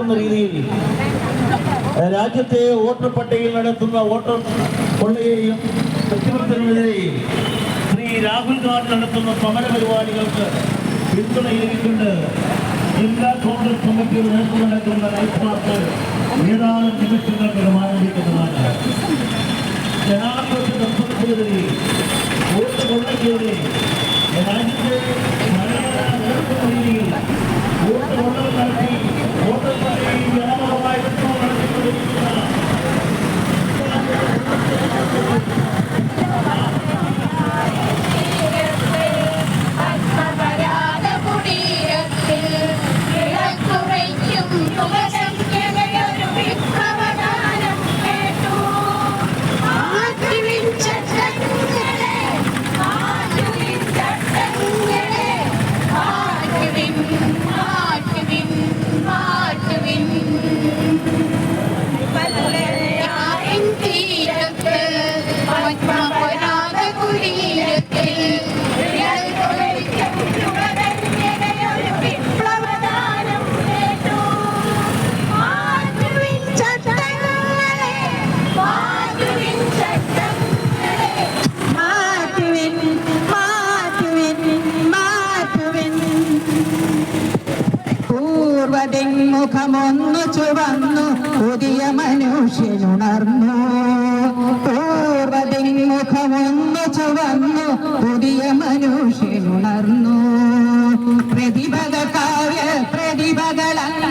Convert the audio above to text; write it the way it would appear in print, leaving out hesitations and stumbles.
ഉണ്ടാക്കുന്ന രീതിയിൽ രാജ്യത്തെ വോട്ടർ പട്ടികയിൽ നടത്തുന്ന വോട്ടർ കൊള്ളയെയും കുറ്റകൃത്യത്തിനെതിരെയും ശ്രീ രാഹുൽ ഗാന്ധി നടത്തുന്ന സമര പരിപാടികൾക്ക് പിന്തുണ ലഭിക്കൊണ്ട് ജില്ലാ കോൺഗ്രസ് കമ്മിറ്റിയുടെ നേതൃത്വം നടക്കുന്ന നൈറ്റ് മാർച്ച് ഏതാനും നിമിഷങ്ങൾക്ക് ആരംഭിക്കുന്നതാണ്. ജനാധിപത്യ ദർശനത്തിനെതിരെ വോട്ട് കൊള്ളയ്ക്കെതിരെ രാജ്യത്തെ ഭരണഘടന രീതിയിൽ വോട്ട് കൊള്ളൽ നടത്തി വോട്ടർ പട്ടികയിൽ വ്യാപകമായി വിൽപ്പന നടത്തിക്കൊണ്ടിരിക്കുന്ന മുഖമൊന്നു ചുവന്നു പുതിയ മനുഷ്യനുണർന്നു. പൂർവ്വതിമുഖമൊന്നു ചുവന്നു പുതിയ മനുഷ്യനുണർന്നു. പ്രതിഭകൾ കാവ്യ പ്രതിഭകളല്ല